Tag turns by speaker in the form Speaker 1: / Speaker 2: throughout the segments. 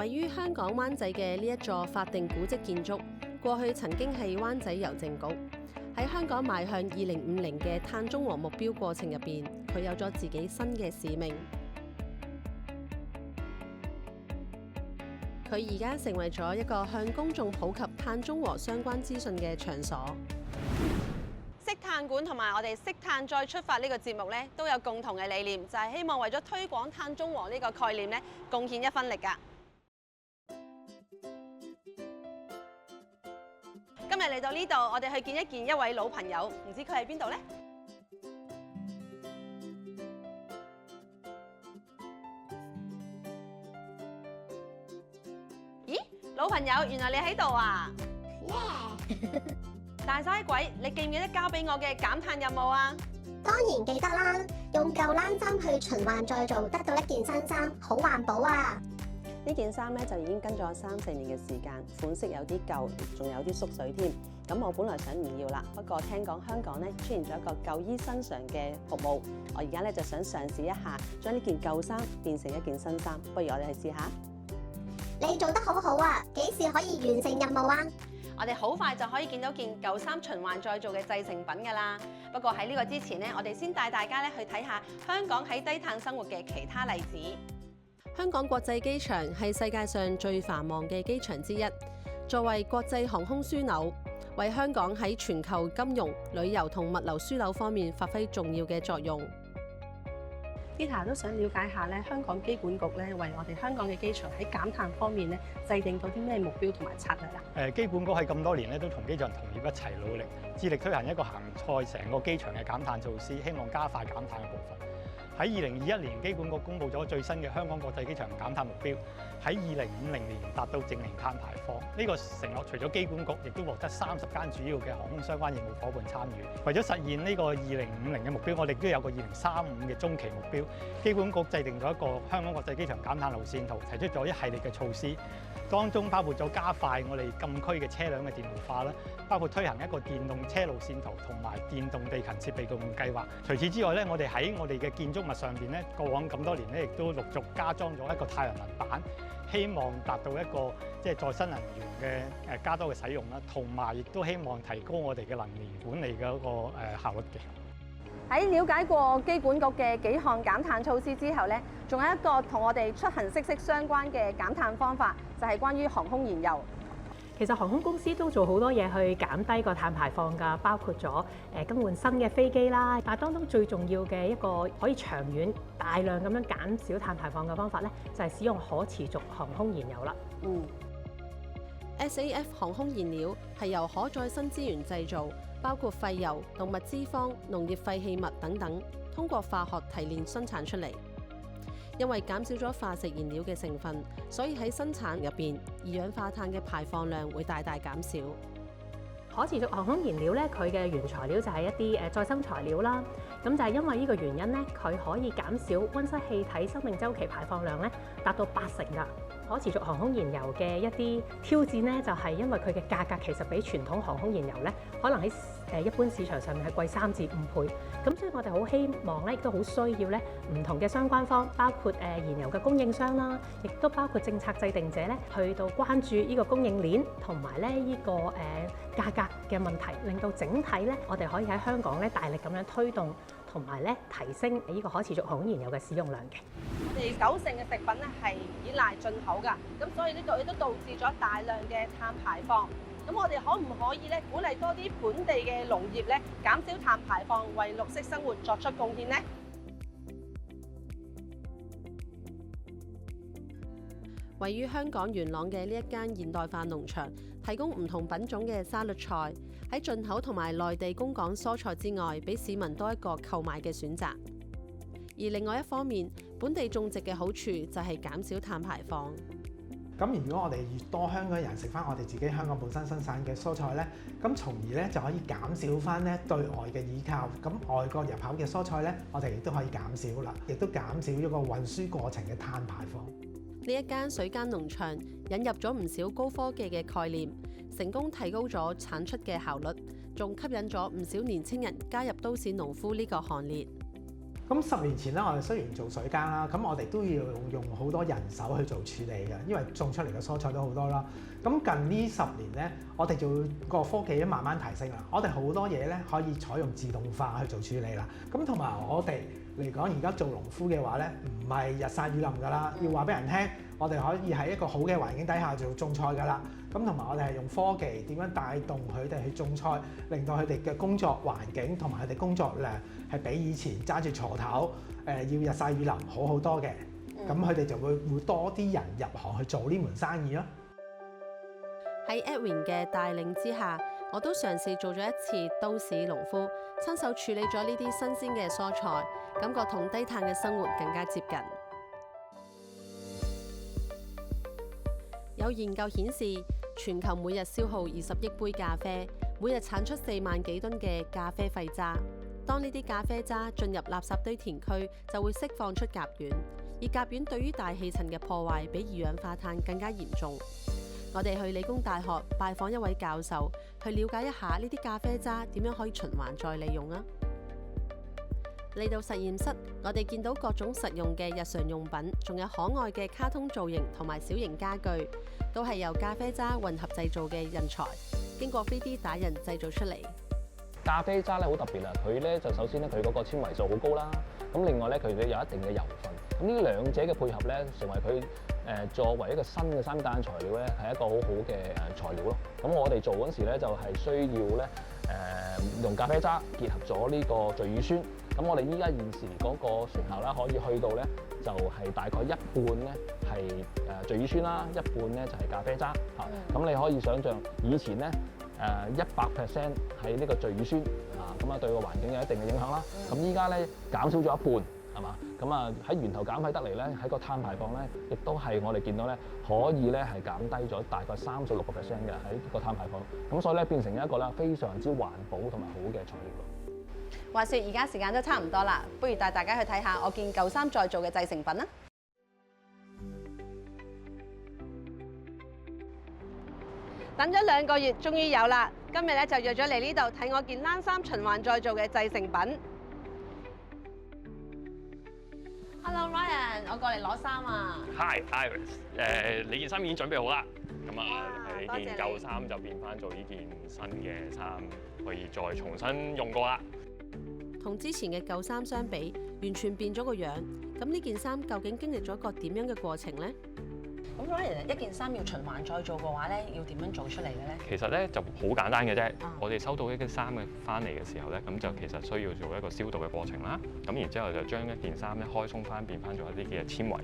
Speaker 1: 位於香港灣仔嘅呢一座法定古蹟建築，過去曾經係灣仔郵政局。喺香港邁向2050嘅碳中和目標過程入邊，佢有咗自己新嘅使命。佢而家成為咗一個向公眾普及碳中和相關資訊嘅場所。識碳館同埋我哋識碳再出發呢個節目咧，都有共同嘅理念，就係希望為咗推廣碳中和呢個概念咧，貢獻一分力㗎。今日嚟到呢度，我哋去見一位老朋友，唔知佢喺邊度呢？咦，老朋友，原來你喺度啊！大嘥鬼，你記唔記得交俾我嘅減碳任務啊？
Speaker 2: 當然記得啦，用舊冷衫去循環再造，得到一件新衫，好環保啊！
Speaker 1: 呢件衫咧就已經跟咗3-4年嘅時間，款式有啲舊，仲有啲縮水添。咁我本來想唔要啦，不過聽講香港咧出現咗一個舊衣新常嘅服務，我而家咧就想嘗試一下，將呢件舊衫變成一件新衫。不如我哋去試下。
Speaker 2: 你做得好好啊！幾時可以完成任務啊？
Speaker 1: 我哋好快就可以見到件舊衫循環再造嘅製成品㗎啦。不過喺呢個之前咧，我哋先帶大家咧去睇下香港喺低碳生活嘅其他例子。香港國際機場係世界上最繁忙嘅機場之一，作為國際航空樞紐，為香港喺全球金融、旅遊同物流樞紐方面發揮重要嘅作用。Peter 都想了解下咧，香港機管局咧為我哋香港嘅機場喺減碳方面咧制定到啲咩目標同埋策略啊？
Speaker 3: 機管局喺咁多年咧都同機場同業一齊努力，致力推行一個涵蓋成個機場嘅減碳措施，希望加快減碳嘅步伐。喺2021年，機管局公布咗最新嘅香港國際機場減碳目標，喺2050年達到淨零碳排放。呢個承諾除咗機管局，亦都獲得30間主要嘅航空相關業務伙伴參與。為咗實現呢個2050嘅目標，我哋都有個2035嘅中期目標。機管局制定咗一個香港國際機場減碳路線圖，提出咗一系列嘅措施，當中包括咗加快我哋禁區嘅車輛嘅電動化啦，包括推行一個電動車路線圖同埋電動地勤設備共用計劃。除此之外咧，我哋喺我哋嘅建築物上邊咧，過往咁多年咧，亦都陸續加裝咗一個太陽能板，希望達到一個再生能源嘅加多嘅使用啦，同埋亦都希望提高我哋嘅能源管理嘅一個效率嘅。
Speaker 1: 喺了解過機管局嘅幾項減碳措施之後咧，仲有一個同我哋出行息息相關嘅減碳方法，就係關於航空燃油。
Speaker 4: 其實航空公司都做好多嘢去減低個碳排放㗎，包括咗更換新嘅飛機啦。但係當中最重要嘅一個可以長遠大量咁樣減少碳排放嘅方法咧，就係使用可持續航空燃油啦。
Speaker 1: SAF 航空燃料係由可再生資源製造，包括廢油、動物脂肪、農業廢棄物等等，通過化學提煉生產出嚟。因為減少咗化石燃料嘅成分，所以喺生產入邊二氧化碳嘅排放量會大大減少。
Speaker 4: 可持續航空燃料咧，佢嘅原材料就係一啲再生材料啦。咁就係因為呢個原因咧，佢可以減少溫室氣體生命週期排放量咧，達到80%㗎。可持續航空燃油嘅一啲挑戰咧，就係因為佢嘅價格其實比傳統航空燃油咧，可能喺一般市場上面係貴3至5倍。咁所以我哋好希望咧，亦都好需要咧，唔同嘅相關方，包括燃油嘅供應商啦，亦都包括政策制定者咧，去到關注呢個供應鏈同埋咧呢個價格嘅問題，令到整體咧，我哋可以喺香港咧大力咁樣推動，同埋咧提升呢個可持續航空燃油嘅使用量嘅。
Speaker 1: 我哋90%嘅食品咧係依賴進口㗎，咁所以呢個亦都導致咗大量嘅碳排放。咁我哋可唔可以咧鼓勵多啲本地嘅農業咧減少碳排放，為綠色生活作出貢獻呢？位於香港元朗嘅呢一間現代化農場，提供唔同品種嘅沙律菜，喺進口同埋內地供港蔬菜之外，俾市民多一個購買嘅選擇。而另外一方面，本地種植嘅好處就係減少碳排放。
Speaker 5: 咁如果我哋越多香港人食翻我哋自己香港本身生產嘅蔬菜咧，咁從而咧就可以減少翻咧對外嘅依靠。咁外國入口嘅蔬菜咧，我哋亦都可以減少啦，亦都減少一個運輸過程嘅碳排放。
Speaker 1: 呢一間水間農場引入咗唔少高科技嘅概念，成功提高咗產出嘅效率，仲吸引咗唔少年青人加入都市農夫呢個行列。
Speaker 5: 咁10年前咧，我哋雖然做水耕啦，咁我哋都要用好多人手去做處理嘅，因為種出嚟嘅蔬菜都好多啦。咁近呢10年咧，我哋就個科技都慢慢提升啦。我哋好多嘢咧可以採用自動化去做處理啦。咁同埋我哋嚟講，而家做農夫嘅話咧，唔係日曬雨淋㗎啦，要話俾人聽，我哋可以喺一個好嘅環境底下做種菜㗎啦。咁同埋我哋係用科技點樣帶動佢哋去種菜，令到佢哋嘅工作環境同埋佢哋工作量係比以前揸住鋤頭要日曬雨淋好好多嘅。咁佢哋就會多啲人入行去做呢門生意咯。
Speaker 1: 喺 Edwin 嘅帶領之下，我都嘗試做咗一次都市農夫，親手處理咗呢啲新鮮嘅蔬菜，感覺同低碳嘅生活更加接近。有研究顯示，全球每日消耗20億杯咖啡，每日產出4萬幾噸嘅咖啡廢渣。當呢啲咖啡渣進入垃圾堆填區，就會釋放出甲烷，而甲烷對於大氣層嘅破壞比二氧化碳更加嚴重。我哋去理工大學拜訪一位教授，去了解一下呢啲咖啡渣點樣可以循環再利用啊！嚟到實驗室，我哋見到各種實用嘅日常用品，仲有可愛嘅卡通造型同埋小型家具，都係由咖啡渣混合製造嘅印材，經過 3D 打印製造出嚟。
Speaker 6: 咖啡渣咧好特別啊！佢咧就首先咧佢嗰個纖維素好高啦，咁另外咧佢有一定嘅油分，咁呢兩者嘅配合咧，成為佢作為一個新嘅3間材料咧，係一個好好嘅材料咯。咁我哋做嗰時咧就係需要咧用咖啡渣結合咗呢個聚乙酸。咁我哋依家現時嗰個成效咧可以去到咧就係大概一半咧係聚乙酸啦，一半咧就係咖啡渣嚇。咁你可以想象以前咧100% 喺呢個聚乙酸啊，咁啊對個環境有一定嘅影響啦。咁依家咧減少咗一半。係嘛？咁啊喺源頭減廢得嚟咧，喺個碳排放咧，亦都係我哋見到咧，可以咧係減低咗大概36%嘅喺個碳排放。咁所以咧變成一個咧非常之環保同埋好嘅材料咯。
Speaker 1: 話說而家時間都差唔多啦，不如帶大家去睇下我件舊衫再做嘅製成品啦。等咗2個月，終於有啦！今日咧就約咗嚟呢度睇我件冷衫循環再造嘅製成品。Hello Ryan， 我過嚟攞衫啊。
Speaker 7: Hi Iris，你件衫已經準備好啦。咁啊，你
Speaker 1: 多謝
Speaker 7: 件舊衫就變翻做呢件新嘅衫，可以再重新用過啦。
Speaker 1: 同之前嘅舊衫相比，完全變咗個樣。咁呢件衫究竟經歷咗一個點樣嘅過程呢？咁 Ryan， 一件衫要循環再造嘅話咧，要點樣做出嚟嘅咧？
Speaker 7: 其實咧就好簡單嘅啫。我哋收到一件衫嘅翻嚟嘅時候咧，咁就其實需要做一個消毒嘅過程啦。咁然之後就將一件衫咧開鬆翻，變翻做一啲嘅纖維。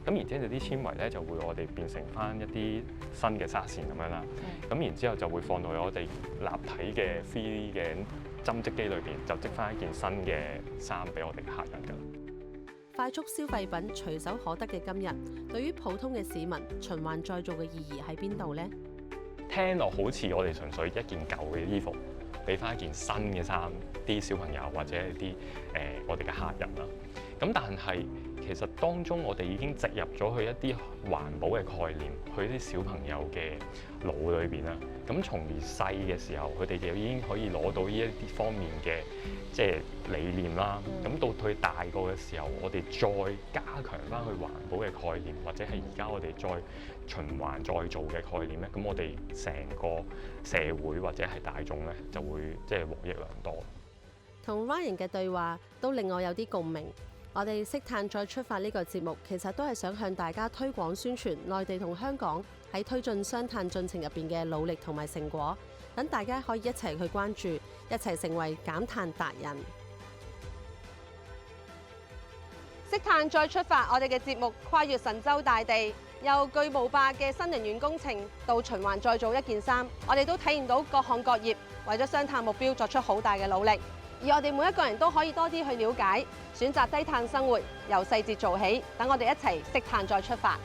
Speaker 7: 咁然之後啲纖維咧就會我哋變成翻一啲新嘅紗線咁樣啦。咁然之後就會放到我哋立體嘅 3D 嘅針織機裏邊，就織翻一件新嘅衫俾我哋客人㗎。
Speaker 1: 快速消費品隨手可得嘅今日，對於普通嘅市民，循環再造嘅意義喺邊度呢？
Speaker 7: 聽落好似我哋純粹一件舊嘅衣服，俾翻一件新嘅衫，啲小朋友或者係啲我哋嘅客人啦。咁但係其實當中我哋已經植入咗去一啲環保嘅概念，去啲小朋友嘅腦裏邊啦。咁從而細嘅時候，佢哋就已經可以攞到呢一啲方面嘅即係理念啦。咁到佢大個嘅時候，我哋再加強翻去環保嘅概念，或者係而家我哋再循環再造嘅概念咧，咁我哋成個社會或者係大眾咧，就會即係獲益良多。
Speaker 1: 同 Ryan 嘅對話都令我有啲共鳴。我哋識碳再出發呢個節目，其實都係想向大家推廣宣傳內地同香港喺推進雙碳進程入邊嘅努力同埋成果，等大家可以一齊去關注，一齊成為減碳達人。識碳再出發，我哋嘅節目跨越神州大地，由巨無霸嘅新能源工程到循環再造一件衫，我哋都體驗到各行各業為咗雙碳目標作出好大嘅努力。而我哋每一個人都可以多啲去了解，選擇低碳生活，由細節做起，等我哋一齊識碳再出發。